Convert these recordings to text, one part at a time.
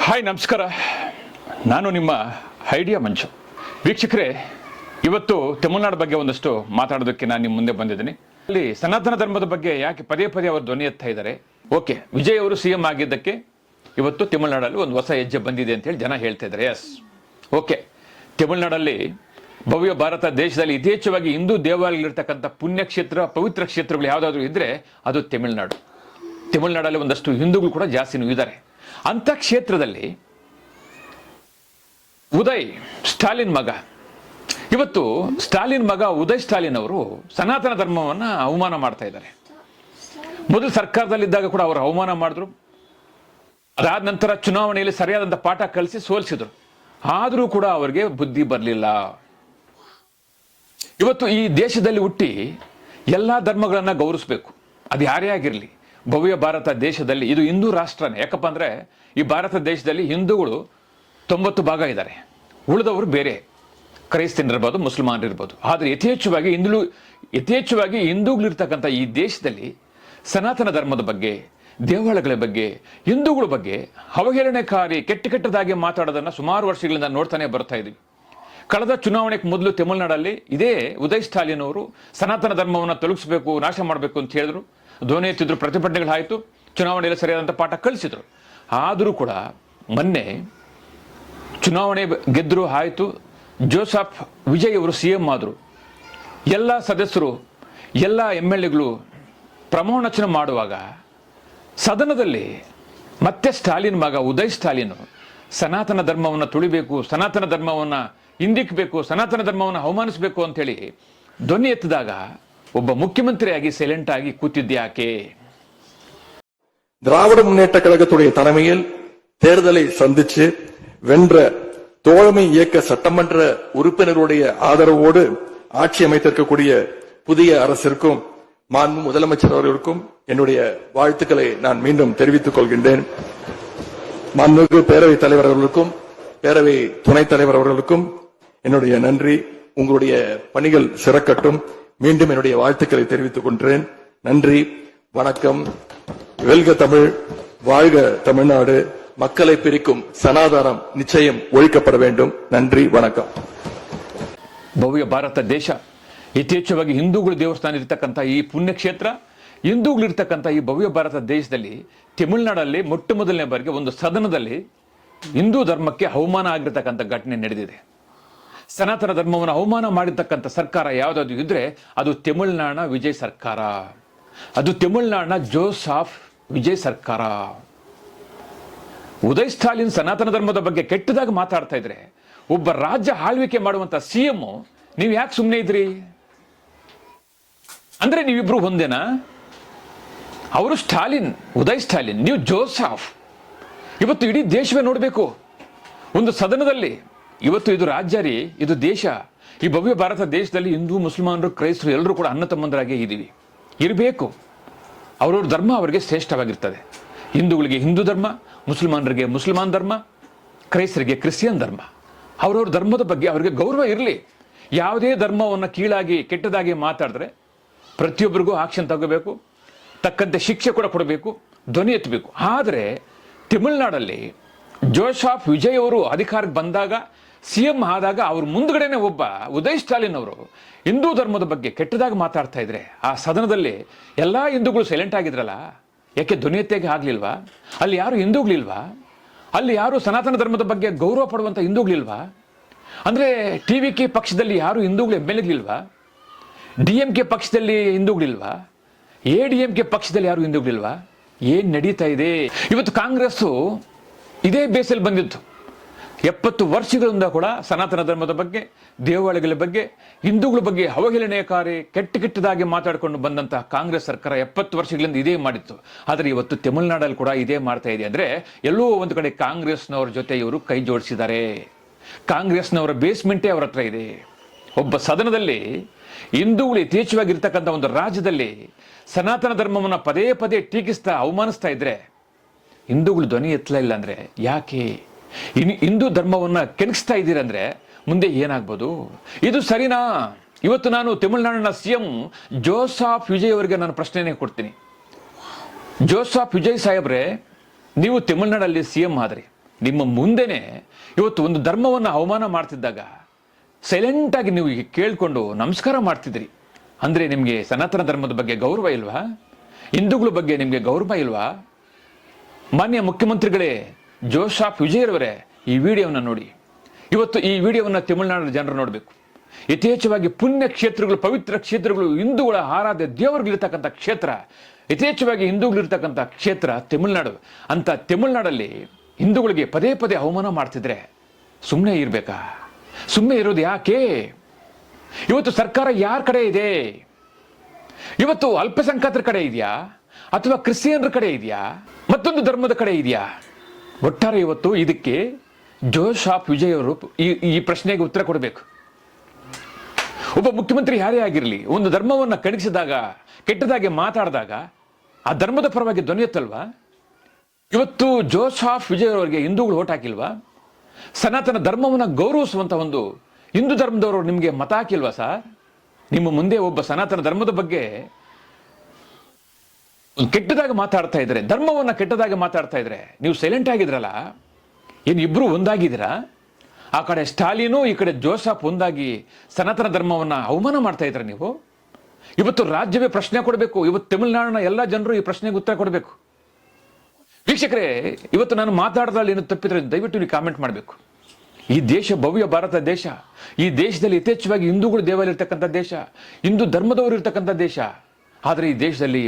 Hi ನಮಸ್ಕಾರ, ನಾನು ನಿಮ್ಮ ಐಡಿಯಾ ಮಂಚು. ವೀಕ್ಷಕರೇ, ಇವತ್ತು ತಮಿಳುನಾಡು ಬಗ್ಗೆ ಒಂದಷ್ಟು ಮಾತಾಡೋದಕ್ಕೆ ನಾನು ನಿಮ್ಮ ಮುಂದೆ ಬಂದಿದ್ದೀನಿ. ಅಲ್ಲಿ ಸನಾತನ ಧರ್ಮದ ಬಗ್ಗೆ ಯಾಕೆ ಪದೇ ಪದೇ ಅವರು ಧ್ವನಿ ಎತ್ತಾ ಇದ್ದಾರೆ. ಓಕೆ, ವಿಜಯ್ ಅವರು ಸಿ ಎಂ ಆಗಿದ್ದಕ್ಕೆ ಇವತ್ತು ತಮಿಳುನಾಡಲ್ಲಿ ಒಂದು ಹೊಸ ಹೆಜ್ಜೆ ಬಂದಿದೆ ಅಂತ ಹೇಳಿ ಜನ ಹೇಳ್ತಾ ಇದ್ದಾರೆ. Yes, okay. ತಮಿಳುನಾಡಲ್ಲಿ ಭವ್ಯ ಭಾರತ ದೇಶದಲ್ಲಿ ಯಥೇಚ್ಛವಾಗಿ ಹಿಂದೂ ದೇವಾಲಯಗಳಿರ್ತಕ್ಕಂಥ ಪುಣ್ಯಕ್ಷೇತ್ರ, ಪವಿತ್ರ ಕ್ಷೇತ್ರಗಳು ಯಾವುದಾದ್ರೂ ಇದ್ದರೆ ಅದು ತಮಿಳುನಾಡು. ತಮಿಳುನಾಡಲ್ಲಿ ಒಂದಷ್ಟು ಹಿಂದೂಗಳು ಕೂಡ ಜಾಸ್ತಿನೂ ಇದ್ದಾರೆ. ಅಂಥ ಕ್ಷೇತ್ರದಲ್ಲಿ ಉದಯ್ ಸ್ಟಾಲಿನ್ ಮಗ, ಇವತ್ತು ಸ್ಟಾಲಿನ್ ಮಗ ಉದಯ್ ಸ್ಟಾಲಿನ್ ಅವರು ಸನಾತನ ಧರ್ಮವನ್ನು ಅವಮಾನ ಮಾಡ್ತಾ ಇದ್ದಾರೆ. ಮೊದಲು ಸರ್ಕಾರದಲ್ಲಿದ್ದಾಗ ಕೂಡ ಅವರು ಅವಮಾನ ಮಾಡಿದ್ರು. ಅದಾದ ನಂತರ ಚುನಾವಣೆಯಲ್ಲಿ ಸರಿಯಾದಂಥ ಪಾಠ ಕಲಿಸಿ ಸೋಲಿಸಿದ್ರು. ಆದರೂ ಕೂಡ ಅವರಿಗೆ ಬುದ್ಧಿ ಬರಲಿಲ್ಲ. ಇವತ್ತು ಈ ದೇಶದಲ್ಲಿ ಹುಟ್ಟಿ ಎಲ್ಲ ಧರ್ಮಗಳನ್ನು ಗೌರವಿಸಬೇಕು, ಅದು ಯಾರೇ ಆಗಿರಲಿ. ಭವ್ಯ ಭಾರತ ದೇಶದಲ್ಲಿ ಇದು ಹಿಂದೂ ರಾಷ್ಟ್ರನೇ. ಯಾಕಪ್ಪ ಅಂದರೆ ಈ ಭಾರತ ದೇಶದಲ್ಲಿ ಹಿಂದೂಗಳು 90 ಭಾಗ ಇದ್ದಾರೆ, ಉಳಿದವರು ಬೇರೆ ಕ್ರೈಸ್ತರಿರ್ಬೋದು, ಮುಸಲ್ಮಾನರಿರ್ಬೋದು. ಆದರೆ ಯಥೇಚ್ಛವಾಗಿ ಹಿಂದೂಗಳಿರ್ತಕ್ಕಂಥ ಈ ದೇಶದಲ್ಲಿ ಸನಾತನ ಧರ್ಮದ ಬಗ್ಗೆ, ದೇವಾಲಯಗಳ ಬಗ್ಗೆ, ಹಿಂದೂಗಳ ಬಗ್ಗೆ ಅವಹೇಳನಕಾರಿ ಕೆಟ್ಟದಾಗಿ ಮಾತಾಡೋದನ್ನು ಸುಮಾರು ವರ್ಷಗಳಿಂದ ನೋಡ್ತಾನೆ ಬರ್ತಾ ಇದ್ದೀವಿ. ಕಳೆದ ಚುನಾವಣೆಗೆ ಮೊದಲು ತಮಿಳುನಾಡಲ್ಲಿ ಇದೇ ಉದಯ್ ಸ್ಟಾಲಿನ್ ಅವರು ಸನಾತನ ಧರ್ಮವನ್ನು ತೊಲಗಿಸಬೇಕು, ನಾಶ ಮಾಡಬೇಕು ಅಂತ ಹೇಳಿದ್ರು. ಧ್ವನಿ ಎತ್ತಿದ್ರು, ಪ್ರತಿಭಟನೆಗಳಾಯಿತು, ಚುನಾವಣೆಯಲ್ಲಿ ಸರಿಯಾದಂಥ ಪಾಠ ಕಲಿಸಿದ್ರು. ಆದರೂ ಕೂಡ ಮೊನ್ನೆ ಚುನಾವಣೆ ಗೆದ್ದರು, ಆಯಿತು. ಜೋಸೆಫ್ ವಿಜಯ್ ಅವರು ಸಿ ಎಂ ಆದರು. ಎಲ್ಲ ಸದಸ್ಯರು, ಎಲ್ಲ MLAಗಳು ಪ್ರಮಾಣವಚನ ಮಾಡುವಾಗ ಸದನದಲ್ಲಿ ಮತ್ತೆ ಸ್ಟಾಲಿನ್ ಮಗ ಉದಯ್ ಸ್ಟಾಲಿನ್ ಸನಾತನ ಧರ್ಮವನ್ನು ತುಳಿಬೇಕು, ಸನಾತನ ಧರ್ಮವನ್ನು ಹಿಂದಿಕ್ಕಬೇಕು, ಸನಾತನ ಧರ್ಮವನ್ನು ಅವಮಾನಿಸಬೇಕು ಅಂತೇಳಿ ಧ್ವನಿ ಎತ್ತಿದಾಗ ಒಬ್ಬ ಮುಖ್ಯಮಂತ್ರಿಯಾಗಿ ಸೈಲೆಂಟ್ ಆಗಿ ಕೂತಿದ್ಯಾಕೆ? திராவிட முன்னேற்ற கழகத்துடைய தலைமையில் தேர்தலை சந்திச்சு வென்ற தோழமை இயக்க சட்டமன்ற உறுப்பினருடைய ஆதரவோடு ஆட்சி அமைத்திருக்கக்கூடிய புதிய அரசிற்கும் மாண்பு முதலமைச்சர் அவர்களுக்கும் என்னுடைய வாழ்த்துக்களை நான் மீண்டும் தெரிவித்துக் கொள்கின்றேன். மாண்புமிகு பேரவைத் தலைவர் அவர்களுக்கும் பேரவை துணைத் தலைவர் அவர்களுக்கும் என்னுடைய நன்றி. உங்களுடைய பணிகள் சிறக்கட்டும். மீண்டும் என்னுடைய வாழ்த்துக்களை தெரிவித்துக் கொள்கிறேன். நன்றி, வணக்கம். வெல்க தமிழ், வாழ்க தமிழ்நாடு. மக்களை பிரிக்கும் சனாதனம் நிச்சயம் ஒழிக்கப்பட வேண்டும். நன்றி, வணக்கம். ಭವ್ಯ ಭಾರತ ದೇಶ, ಯಥೇಚ್ಛವಾಗಿ ಹಿಂದೂಗಳು ದೇವಸ್ಥಾನ ಇರ್ತಕ್ಕಂಥ ಈ ಪುಣ್ಯಕ್ಷೇತ್ರ, ಹಿಂದೂಗಳಿರ್ತಕ್ಕಂಥ ಈ ಭವ್ಯ ಭಾರತ ದೇಶದಲ್ಲಿ ತಮಿಳುನಾಡಲ್ಲಿ ಮೊಟ್ಟ ಮೊದಲನೇ ಬಾರಿಗೆ ಒಂದು ಸದನದಲ್ಲಿ ಹಿಂದೂ ಧರ್ಮಕ್ಕೆ ಅವಮಾನ ಆಗಿರ್ತಕ್ಕಂಥ ಘಟನೆ ನಡೆದಿದೆ. ಸನಾತನ ಧರ್ಮವನ್ನು ಅವಮಾನ ಮಾಡಿರ್ತಕ್ಕಂಥ ಸರ್ಕಾರ ಯಾವುದಾದ್ರು ಇದ್ರೆ ಅದು ತಮಿಳುನಾಡಿನ ವಿಜಯ್ ಸರ್ಕಾರ, ಅದು ತಮಿಳುನಾಡಿನ ಜೋಸೆಫ್ ವಿಜಯ್ ಸರ್ಕಾರ. ಉದಯ್ ಸ್ಟಾಲಿನ್ ಸನಾತನ ಧರ್ಮದ ಬಗ್ಗೆ ಕೆಟ್ಟದಾಗಿ ಮಾತಾಡ್ತಾ ಇದ್ರೆ ಒಬ್ಬ ರಾಜ್ಯ ಆಳ್ವಿಕೆ ಮಾಡುವಂತ CM ನೀವು ಯಾಕೆ ಸುಮ್ಮನೆ ಇದ್ರಿ? ಅಂದ್ರೆ ನೀವಿಬ್ರು ಒಂದೇನಾ? ಅವರು ಸ್ಟಾಲಿನ್, ಉದಯ್ ಸ್ಟಾಲಿನ್, ನೀವು ಜೋಸೆಫ್. ಇವತ್ತು ಇಡೀ ದೇಶವೇ ನೋಡಬೇಕು. ಒಂದು ಸದನದಲ್ಲಿ ಇವತ್ತು ಇದು ರಾಜ್ಯ ರೀ, ಇದು ದೇಶ. ಈ ಭವ್ಯ ಭಾರತ ದೇಶದಲ್ಲಿ ಹಿಂದೂ, ಮುಸಲ್ಮಾನರು, ಕ್ರೈಸ್ತರು ಎಲ್ಲರೂ ಕೂಡ ಅಣ್ಣ ತಮ್ಮಂದರಾಗೇ ಇದ್ದೀವಿ, ಇರಬೇಕು. ಅವರವ್ರ ಧರ್ಮ ಅವರಿಗೆ ಶ್ರೇಷ್ಠವಾಗಿರ್ತದೆ. ಹಿಂದೂಗಳಿಗೆ ಹಿಂದೂ ಧರ್ಮ, ಮುಸಲ್ಮಾನರಿಗೆ ಮುಸಲ್ಮಾನ್ ಧರ್ಮ, ಕ್ರೈಸ್ತರಿಗೆ ಕ್ರಿಶ್ಚಿಯನ್ ಧರ್ಮ. ಅವರವ್ರ ಧರ್ಮದ ಬಗ್ಗೆ ಅವರಿಗೆ ಗೌರವ ಇರಲಿ. ಯಾವುದೇ ಧರ್ಮವನ್ನು ಕೀಳಾಗಿ ಕೆಟ್ಟದಾಗಿ ಮಾತಾಡಿದ್ರೆ ಪ್ರತಿಯೊಬ್ಬರಿಗೂ ಆಕ್ಷನ್ ತಗೋಬೇಕು, ತಕ್ಕಂತೆ ಶಿಕ್ಷೆ ಕೂಡ ಕೊಡಬೇಕು, ಧ್ವನಿ ಎತ್ತಬೇಕು. ಆದರೆ ತಮಿಳುನಾಡಲ್ಲಿ ಜೋಸೆಫ್ ವಿಜಯ್ ಅವರು ಅಧಿಕಾರಕ್ಕೆ ಬಂದಾಗ, CM ಆದಾಗ ಅವ್ರ ಮುಂದ್ಗಡೆನೆ ಒಬ್ಬ ಉದಯ್ ಸ್ಟಾಲಿನ್ ಅವರು ಹಿಂದೂ ಧರ್ಮದ ಬಗ್ಗೆ ಕೆಟ್ಟದಾಗಿ ಮಾತಾಡ್ತಾ ಇದ್ರೆ ಆ ಸದನದಲ್ಲಿ ಎಲ್ಲ ಹಿಂದೂಗಳು ಸೈಲೆಂಟ್ ಆಗಿದ್ರಲ್ಲ, ಯಾಕೆ ಧ್ವನಿ ಎತ್ತೇಗೆ ಆಗ್ಲಿಲ್ವಾ? ಅಲ್ಲಿ ಯಾರು ಹಿಂದೂಗಳಿಲ್ವಾ? ಅಲ್ಲಿ ಯಾರು ಸನಾತನ ಧರ್ಮದ ಬಗ್ಗೆ ಗೌರವ ಪಡುವಂಥ ಹಿಂದೂಗಳಿಲ್ವಾ? ಅಂದರೆ TVK ಪಕ್ಷದಲ್ಲಿ ಯಾರು ಹಿಂದೂಗಳು MLAಗಳಿಲ್ವಾ? DMK ಪಕ್ಷದಲ್ಲಿ ಹಿಂದೂಗಳಿಲ್ವಾ? ADMK ಪಕ್ಷದಲ್ಲಿ ಯಾರು ಹಿಂದೂಗಳಿಲ್ವಾ? ಏನು ನಡೀತಾ ಇದೆ ಇವತ್ತು? ಕಾಂಗ್ರೆಸ್ಸು ಇದೇ ಬೇಸಲ್ಲಿ ಬಂದಿತ್ತು. 70 ವರ್ಷಗಳಿಂದ ಕೂಡ ಸನಾತನ ಧರ್ಮದ ಬಗ್ಗೆ, ದೇವಾಲಯಗಳ ಬಗ್ಗೆ, ಹಿಂದೂಗಳ ಬಗ್ಗೆ ಅವಹೇಳನಕಾರಿ ಕೆಟ್ಟದಾಗಿ ಮಾತಾಡಿಕೊಂಡು ಬಂದಂಥ ಕಾಂಗ್ರೆಸ್ ಸರ್ಕಾರ 70 ವರ್ಷಗಳಿಂದ ಇದೇ ಮಾಡಿತ್ತು. ಆದರೆ ಇವತ್ತು ತಮಿಳುನಾಡಲ್ಲಿ ಕೂಡ ಇದೇ ಮಾಡ್ತಾ ಇದೆ. ಅಂದರೆ ಎಲ್ಲೋ ಒಂದು ಕಡೆ ಕಾಂಗ್ರೆಸ್ನವ್ರ ಜೊತೆ ಇವರು ಕೈ ಜೋಡಿಸಿದ್ದಾರೆ. ಕಾಂಗ್ರೆಸ್ನವರ ಬೇಸ್ಮೆಂಟೇ ಅವ್ರ ಹತ್ರ ಇದೆ. ಒಬ್ಬ ಸದನದಲ್ಲಿ ಹಿಂದೂಗಳು ಯಥೇಚ್ಛವಾಗಿರ್ತಕ್ಕಂಥ ಒಂದು ರಾಜ್ಯದಲ್ಲಿ ಸನಾತನ ಧರ್ಮವನ್ನು ಪದೇ ಪದೇ ಟೀಕಿಸ್ತಾ ಅವಮಾನಿಸ್ತಾ ಇದ್ರೆ ಹಿಂದೂಗಳು ಧ್ವನಿ ಎತ್ತಲ ಇಲ್ಲ ಅಂದರೆ ಯಾಕೆ? ಹಿಂದೂ ಧರ್ಮವನ್ನು ಕೆಣಗಿಸ್ತಾ ಇದ್ದೀರಂದ್ರೆ ಮುಂದೆ ಏನಾಗ್ಬೋದು? ಇದು ಸರಿನಾ? ಇವತ್ತು ನಾನು ತಮಿಳುನಾಡಿನ CM ಜೋಸೆಫ್ ವಿಜಯ್ ಅವರಿಗೆ ನಾನು ಪ್ರಶ್ನೆನೇ ಕೊಡ್ತೀನಿ. ಜೋಸೆಫ್ ವಿಜಯ್ ಸಾಹೇಬ್ರೆ, ನೀವು ತಮಿಳುನಾಡಲ್ಲಿ CM ಆದ್ರಿ, ನಿಮ್ಮ ಮುಂದೆನೆ ಇವತ್ತು ಒಂದು ಧರ್ಮವನ್ನು ಅವಮಾನ ಮಾಡ್ತಿದ್ದಾಗ ಸೈಲೆಂಟಾಗಿ ನೀವು ಕೇಳಿಕೊಂಡು ನಮಸ್ಕಾರ ಮಾಡ್ತಿದ್ರಿ ಅಂದರೆ ನಿಮಗೆ ಸನಾತನ ಧರ್ಮದ ಬಗ್ಗೆ ಗೌರವ ಇಲ್ವಾ? ಹಿಂದೂಗಳ ಬಗ್ಗೆ ನಿಮಗೆ ಗೌರವ ಇಲ್ವಾ? ಮಾನ್ಯ ಮುಖ್ಯಮಂತ್ರಿಗಳೇ, ಜೋಸೆಫ್ ವಿಜಯರವರೇ, ಈ ವಿಡಿಯೋವನ್ನು ನೋಡಿ. ಇವತ್ತು ಈ ವಿಡಿಯೋವನ್ನು ತಮಿಳುನಾಡಿನ ಜನರು ನೋಡಬೇಕು. ಯಥೇಚ್ಛವಾಗಿ ಪುಣ್ಯ ಕ್ಷೇತ್ರಗಳು, ಪವಿತ್ರ ಕ್ಷೇತ್ರಗಳು, ಹಿಂದೂಗಳ ಆರಾಧ್ಯ ದೇವರುಗಳಿರ್ತಕ್ಕಂಥ ಕ್ಷೇತ್ರ, ಯಥೇಚ್ಛವಾಗಿ ಹಿಂದೂಗಳಿರ್ತಕ್ಕಂಥ ಕ್ಷೇತ್ರ ತಮಿಳುನಾಡು. ಅಂತ ತಮಿಳುನಾಡಲ್ಲಿ ಹಿಂದೂಗಳಿಗೆ ಪದೇ ಪದೇ ಅವಮಾನ ಮಾಡ್ತಿದ್ರೆ ಸುಮ್ಮನೆ ಇರಬೇಕಾ? ಸುಮ್ಮನೆ ಇರೋದು ಯಾಕೆ? ಇವತ್ತು ಸರ್ಕಾರ ಯಾರ ಕಡೆ ಇದೆ? ಇವತ್ತು ಅಲ್ಪಸಂಖ್ಯಾತರ ಕಡೆ ಇದೆಯಾ, ಅಥವಾ ಕ್ರಿಶ್ಚಿಯನ್ರ ಕಡೆ ಇದೆಯಾ, ಮತ್ತೊಂದು ಧರ್ಮದ ಕಡೆ ಇದೆಯಾ? ಒಟ್ಟಾರೆ ಇವತ್ತು ಇದಕ್ಕೆ ಜೋಸೆಫ್ ವಿಜಯ್ ಅವರು ಈ ಪ್ರಶ್ನೆಗೆ ಉತ್ತರ ಕೊಡಬೇಕು. ಒಬ್ಬ ಮುಖ್ಯಮಂತ್ರಿ ಯಾರೇ ಆಗಿರಲಿ, ಒಂದು ಧರ್ಮವನ್ನು ಕಣಗಿಸಿದಾಗ, ಕೆಟ್ಟದಾಗಿ ಮಾತಾಡಿದಾಗ ಆ ಧರ್ಮದ ಪರವಾಗಿ ಧ್ವನಿ ಎತ್ತಲ್ವಾ? ಇವತ್ತು ಜೋಸೆಫ್ ವಿಜಯ್ ಅವರಿಗೆ ಹಿಂದೂಗಳು ಓಟ್ ಹಾಕಿಲ್ವಾ? ಸನಾತನ ಧರ್ಮವನ್ನು ಗೌರವಿಸುವಂತ ಒಂದು ಹಿಂದೂ ಧರ್ಮದವರು ನಿಮಗೆ ಮತ ಹಾಕಿಲ್ವಾ ಸರ್? ನಿಮ್ಮ ಮುಂದೆ ಒಬ್ಬ ಸನಾತನ ಧರ್ಮದ ಬಗ್ಗೆ ಕೆಟ್ಟದಾಗಿ ಮಾತಾಡ್ತಾ ಇದ್ರೆ, ಧರ್ಮವನ್ನ ಕೆಟ್ಟದಾಗಿ ಮಾತಾಡ್ತಾ ಇದ್ರೆ ನೀವು ಸೈಲೆಂಟ್ ಆಗಿದ್ರಲ್ಲ, ಏನು ಇಬ್ರು ಒಂದಾಗಿದ್ದೀರಾ? ಆ ಕಡೆ ಸ್ಟಾಲಿನು, ಈ ಕಡೆ ಜೋಸೆಫ್ ಒಂದಾಗಿ ಸನಾತನ ಧರ್ಮವನ್ನ ಅವಮಾನ ಮಾಡ್ತಾ ಇದ್ರ ನೀವು. ಇವತ್ತು ರಾಜ್ಯವೇ ಪ್ರಶ್ನೆ ಕೊಡಬೇಕು. ಇವತ್ತು ತಮಿಳುನಾಡಿನ ಎಲ್ಲ ಜನರು ಈ ಪ್ರಶ್ನೆಗೆ ಉತ್ತರ ಕೊಡಬೇಕು. ವೀಕ್ಷಕರೇ, ಇವತ್ತು ನಾನು ಮಾತಾಡೋದ್ರಲ್ಲಿ ಏನು ತಪ್ಪಿದ್ರೆ ದಯವಿಟ್ಟು ನೀವು ಕಾಮೆಂಟ್ ಮಾಡಬೇಕು. ಈ ದೇಶ ಭವ್ಯ ಭಾರತ ದೇಶ. ಈ ದೇಶದಲ್ಲಿ ಯಥೇಚ್ಛವಾಗಿ ಹಿಂದೂಗಳು ದೇವಾಲಯ ಇರ್ತಕ್ಕಂಥ ದೇಶ, ಹಿಂದೂ ಧರ್ಮದವರು ಇರ್ತಕ್ಕಂಥ ದೇಶ. ಆದರೆ ಈ ದೇಶದಲ್ಲಿ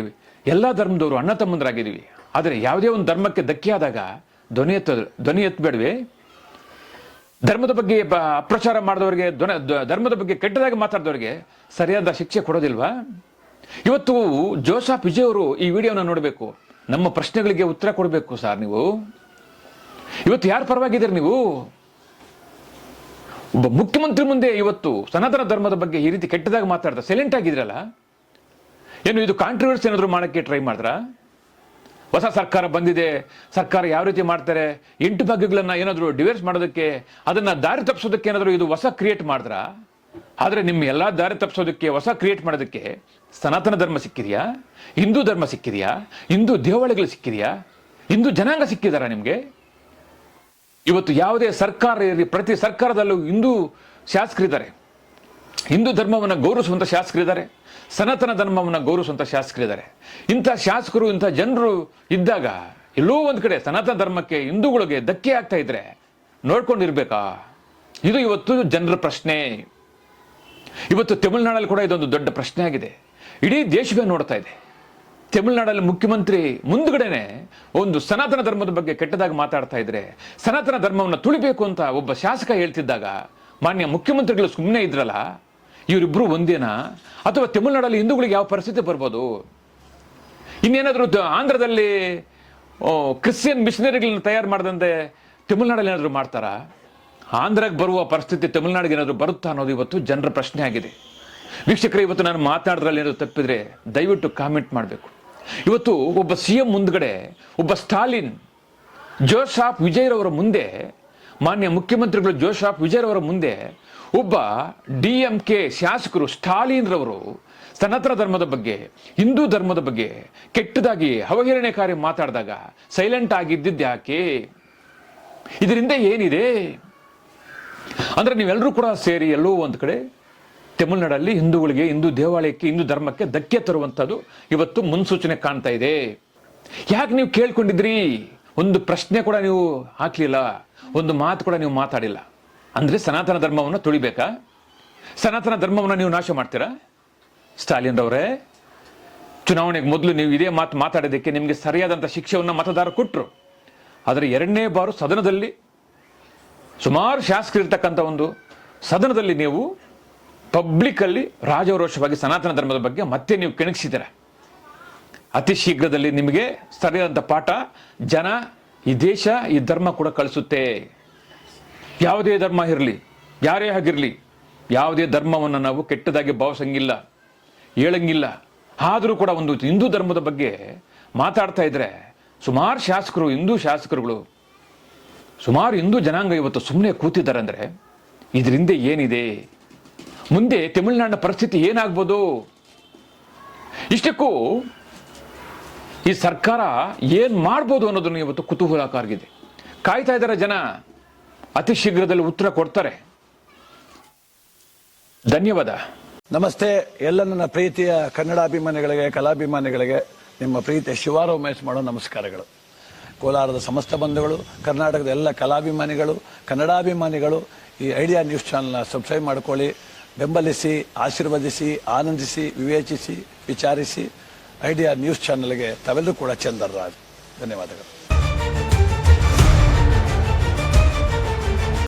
ಎಲ್ಲ ಧರ್ಮದವರು ಅಣ್ಣ ತಮ್ಮಂದರಾಗಿದ್ದೀವಿ. ಆದರೆ ಯಾವುದೇ ಒಂದು ಧರ್ಮಕ್ಕೆ ಧಕ್ಕೆ ಆದಾಗ ಧ್ವನಿ ಎತ್ತಬೇಡವೆ? ಧರ್ಮದ ಬಗ್ಗೆ ಅಪ್ರಚಾರ ಮಾಡಿದವರಿಗೆ, ಧರ್ಮದ ಬಗ್ಗೆ ಕೆಟ್ಟದಾಗಿ ಮಾತಾಡಿದವರಿಗೆ ಸರಿಯಾದ ಶಿಕ್ಷೆ ಕೊಡೋದಿಲ್ವಾ? ಇವತ್ತು ಜೋಸೆಫ್ ವಿಜಯ್ ಅವರು ಈ ವಿಡಿಯೋನ ನೋಡಬೇಕು, ನಮ್ಮ ಪ್ರಶ್ನೆಗಳಿಗೆ ಉತ್ತರ ಕೊಡಬೇಕು ಸರ್. ನೀವು ಇವತ್ತು ಯಾರ ಪರವಾಗಿದ್ದೀರಿ? ನೀವು ಒಬ್ಬ ಮುಖ್ಯಮಂತ್ರಿ ಮುಂದೆ ಇವತ್ತು ಸನಾತನ ಧರ್ಮದ ಬಗ್ಗೆ ಈ ರೀತಿ ಕೆಟ್ಟದಾಗಿ ಮಾತಾಡ್ತಾ ಸೈಲೆಂಟ್ ಆಗಿದ್ರಲ್ಲ, ಏನು ಇದು ಕಾಂಟ್ರವರ್ಸಿ ಏನಾದರೂ ಮಾಡೋಕ್ಕೆ ಟ್ರೈ ಮಾಡಿದ್ರಾ? ಹೊಸ ಸರ್ಕಾರ ಬಂದಿದೆ, ಸರ್ಕಾರ ಯಾವ ರೀತಿ ಮಾಡ್ತಾರೆ, 8 ಭಾಗಗಳನ್ನ ಏನಾದರೂ ಡಿವೈಸ್ ಮಾಡೋದಕ್ಕೆ, ಅದನ್ನ ದಾರಿ ತಪ್ಪಿಸೋದಕ್ಕೆ ಏನಾದರೂ ಇದು ಹೊಸ ಕ್ರಿಯೇಟ್ ಮಾಡಿದ್ರ? ಆದರೆ ನಿಮ್ಮ ಎಲ್ಲ ದಾರಿ ತಪ್ಪಿಸೋದಕ್ಕೆ, ಹೊಸ ಕ್ರಿಯೇಟ್ ಮಾಡೋದಕ್ಕೆ ಸನಾತನ ಧರ್ಮ ಸಿಕ್ಕಿದೆಯಾ? ಹಿಂದೂ ಧರ್ಮ ಸಿಕ್ಕಿದೆಯಾ? ಹಿಂದೂ ದೇವಾಲಯಗಳು ಸಿಕ್ಕಿದೆಯಾ? ಹಿಂದೂ ಜನಾಂಗ ಸಿಕ್ಕಿದಾರ ನಿಮಗೆ? ಇವತ್ತು ಯಾವುದೇ ಸರ್ಕಾರ ಇರಲಿ, ಪ್ರತಿ ಸರ್ಕಾರದಲ್ಲೂ ಹಿಂದೂ ಶಾಸಕರಿದ್ದಾರೆ, ಹಿಂದೂ ಧರ್ಮವನ್ನು ಗೌರವಿಸುವಂಥ ಶಾಸಕರಿದ್ದಾರೆ, ಸನಾತನ ಧರ್ಮವನ್ನು ಗೌರವಿಸುವಂಥ ಶಾಸಕರಿದ್ದಾರೆ. ಇಂಥ ಶಾಸಕರು, ಇಂಥ ಜನರು ಇದ್ದಾಗ ಎಲ್ಲೋ ಒಂದು ಕಡೆ ಸನಾತನ ಧರ್ಮಕ್ಕೆ, ಹಿಂದೂಗಳಿಗೆ ಧಕ್ಕೆ ಆಗ್ತಾ ಇದ್ರೆ ನೋಡ್ಕೊಂಡಿರ್ಬೇಕಾ? ಇದು ಇವತ್ತು ಜನರ ಪ್ರಶ್ನೆ. ಇವತ್ತು ತಮಿಳುನಾಡಲ್ಲಿ ಕೂಡ ಇದೊಂದು ದೊಡ್ಡ ಪ್ರಶ್ನೆ ಆಗಿದೆ. ಇಡೀ ದೇಶವೇ ನೋಡ್ತಾ ಇದೆ. ತಮಿಳುನಾಡಲ್ಲಿ ಮುಖ್ಯಮಂತ್ರಿ ಮುಂದ್ಗಡೆನೆ ಒಂದು ಸನಾತನ ಧರ್ಮದ ಬಗ್ಗೆ ಕೆಟ್ಟದಾಗಿ ಮಾತಾಡ್ತಾ ಇದ್ರೆ, ಸನಾತನ ಧರ್ಮವನ್ನು ತುಳಿಬೇಕು ಅಂತ ಒಬ್ಬ ಶಾಸಕ ಹೇಳ್ತಿದ್ದಾಗ ಮಾನ್ಯ ಮುಖ್ಯಮಂತ್ರಿಗಳು ಸುಮ್ಮನೆ ಇದ್ರಲ್ಲ, ಇವರಿಬ್ರು ಒಂದೇನಾ? ಅಥವಾ ತಮಿಳುನಾಡಲ್ಲಿ ಹಿಂದೂಗಳಿಗೆ ಯಾವ ಪರಿಸ್ಥಿತಿ ಬರ್ಬೋದು? ಇನ್ನೇನಾದರೂ ಆಂಧ್ರದಲ್ಲಿ ಕ್ರಿಶ್ಚಿಯನ್ ಮಿಷನರಿಗಳನ್ನ ತಯಾರು ಮಾಡದಂತೆ ತಮಿಳುನಾಡಲ್ಲಿ ಏನಾದರೂ ಮಾಡ್ತಾರಾ? ಆಂಧ್ರಕ್ಕೆ ಬರುವ ಪರಿಸ್ಥಿತಿ ತಮಿಳುನಾಡಿಗೆ ಏನಾದರೂ ಬರುತ್ತಾ ಅನ್ನೋದು ಇವತ್ತು ಜನರ ಪ್ರಶ್ನೆ ಆಗಿದೆ. ವೀಕ್ಷಕರೇ, ಇವತ್ತು ನಾನು ಮಾತಾಡೋದ್ರಲ್ಲಿ ಏನಾದರೂ ತಪ್ಪಿದ್ರೆ ದಯವಿಟ್ಟು ಕಾಮೆಂಟ್ ಮಾಡಬೇಕು. ಇವತ್ತು ಒಬ್ಬ CM ಮುಂದ್ಗಡೆ, ಒಬ್ಬ ಸ್ಟಾಲಿನ್, ಜೋಸೆಫ್ ವಿಜಯ್ ಅವರ ಮುಂದೆ, ಮಾನ್ಯ ಮುಖ್ಯಮಂತ್ರಿಗಳು ಜೋಸೆಫ್ ವಿಜಯ್ ಅವರ ಮುಂದೆ ಒಬ್ಬ DMK ಶಾಸಕರು ಸ್ಟಾಲಿನ್ ರವರು ಸನಾತನ ಧರ್ಮದ ಬಗ್ಗೆ, ಹಿಂದೂ ಧರ್ಮದ ಬಗ್ಗೆ ಕೆಟ್ಟದಾಗಿ ಅವಹೇಳನಕಾರಿ ಮಾತಾಡಿದಾಗ ಸೈಲೆಂಟ್ ಆಗಿದ್ದಿದ್ದು ಯಾಕೆ? ಇದರಿಂದ ಏನಿದೆ ಅಂದ್ರೆ ನೀವೆಲ್ಲರೂ ಕೂಡ ಸೇರಿ ಎಲ್ಲೋ ಒಂದು ಕಡೆ ತಮಿಳುನಾಡಲ್ಲಿ ಹಿಂದೂಗಳಿಗೆ, ಹಿಂದೂ ದೇವಾಲಯಕ್ಕೆ, ಹಿಂದೂ ಧರ್ಮಕ್ಕೆ ಧಕ್ಕೆ ತರುವಂಥದ್ದು ಇವತ್ತು ಮುನ್ಸೂಚನೆ ಕಾಣ್ತಾ ಇದೆ. ಯಾಕೆ ನೀವು ಕೇಳ್ಕೊಂಡಿದ್ರಿ? ಒಂದು ಪ್ರಶ್ನೆ ಕೂಡ ನೀವು ಹಾಕ್ಲಿಲ್ಲ, ಒಂದು ಮಾತು ಕೂಡ ನೀವು ಮಾತಾಡಿಲ್ಲ. ಅಂದ್ರೆ ಸನಾತನ ಧರ್ಮವನ್ನು ತುಳಿಬೇಕಾ? ಸನಾತನ ಧರ್ಮವನ್ನು ನೀವು ನಾಶ ಮಾಡ್ತೀರಾ? ಸ್ಟಾಲಿನ್ ರವರೇ, ಚುನಾವಣೆಗೆ ಮೊದಲು ನೀವು ಇದೇ ಮಾತು ಮಾತಾಡೋದಕ್ಕೆ ನಿಮಗೆ ಸರಿಯಾದಂಥ ಶಿಕ್ಷೆಯನ್ನು ಮತದಾರ ಕೊಟ್ಟರು. ಆದರೆ 2ನೇ ಬಾರು ಸದನದಲ್ಲಿ, ಸುಮಾರು ಶಾಸಕರಿರ್ತಕ್ಕಂಥ ಒಂದು ಸದನದಲ್ಲಿ ನೀವು ಪಬ್ಲಿಕ್ಕಲ್ಲಿ ರಾಜಾರೋಷವಾಗಿ ಸನಾತನ ಧರ್ಮದ ಬಗ್ಗೆ ಮತ್ತೆ ನೀವು ಕೆಣಗಿಸಿದ್ದೀರ. ಅತಿ ಶೀಘ್ರದಲ್ಲಿ ನಿಮಗೆ ಸರಿಯಾದಂಥ ಪಾಠ ಜನ, ಈ ದೇಶ, ಈ ಧರ್ಮ ಕೂಡ ಕಳಿಸುತ್ತೆ. ಯಾವುದೇ ಧರ್ಮ ಇರಲಿ, ಯಾರೇ ಆಗಿರಲಿ, ಯಾವುದೇ ಧರ್ಮವನ್ನು ನಾವು ಕೆಟ್ಟದಾಗಿ ಭಾವಿಸಂಗಿಲ್ಲ, ಹೇಳಂಗಿಲ್ಲ. ಆದರೂ ಕೂಡ ಒಂದು ಹಿಂದೂ ಧರ್ಮದ ಬಗ್ಗೆ ಮಾತಾಡ್ತಾ ಇದ್ರೆ ಸುಮಾರು ಶಾಸಕರು, ಹಿಂದೂ ಶಾಸಕರುಗಳು, ಸುಮಾರು ಹಿಂದೂ ಜನಾಂಗ ಇವತ್ತು ಸುಮ್ಮನೆ ಕೂತಿದ್ದಾರೆ. ಅಂದರೆ ಇದರಿಂದ ಏನಿದೆ? ಮುಂದೆ ತಮಿಳುನಾಡಿನ ಪರಿಸ್ಥಿತಿ ಏನಾಗ್ಬೋದು? ಇಷ್ಟಕ್ಕೂ ಈ ಸರ್ಕಾರ ಏನ್ ಮಾಡ್ಬೋದು ಅನ್ನೋದನ್ನು ಇವತ್ತು ಕುತೂಹಲಕಾರಿಗಿದೆ. ಕಾಯ್ತಾ ಇದ್ದಾರೆ ಜನ. ಅತಿ ಶೀಘ್ರದಲ್ಲಿ ಉತ್ತರ ಕೊಡ್ತಾರೆ. ಧನ್ಯವಾದ. ನಮಸ್ತೆ ಎಲ್ಲ ನನ್ನ ಪ್ರೀತಿಯ ಕನ್ನಡಾಭಿಮಾನಿಗಳಿಗೆ, ಕಲಾಭಿಮಾನಿಗಳಿಗೆ ನಿಮ್ಮ ಪ್ರೀತಿಯ ಶಿವಾರ ಉಮೇಶ್ ಮಾಡೋ ನಮಸ್ಕಾರಗಳು. ಕೋಲಾರದ ಸಮಸ್ತ ಬಂಧುಗಳು, ಕರ್ನಾಟಕದ ಎಲ್ಲ ಕಲಾಭಿಮಾನಿಗಳು, ಕನ್ನಡಾಭಿಮಾನಿಗಳು ಈ ಐಡಿಯಾ ನ್ಯೂಸ್ ಚಾನಲ್ನ ಸಬ್ಸ್ಕ್ರೈಬ್ ಮಾಡ್ಕೊಳ್ಳಿ, ಬೆಂಬಲಿಸಿ, ಆಶೀರ್ವದಿಸಿ, ಆನಂದಿಸಿ, ವಿವೇಚಿಸಿ, ವಿಚಾರಿಸಿ. ಐಡಿಯಾ ನ್ಯೂಸ್ ಚಾನಲ್ಗೆ ತಾವೆಲ್ಲರೂ ಕೂಡ ಚಂದರ್ರಾಜ್. ಧನ್ಯವಾದಗಳು.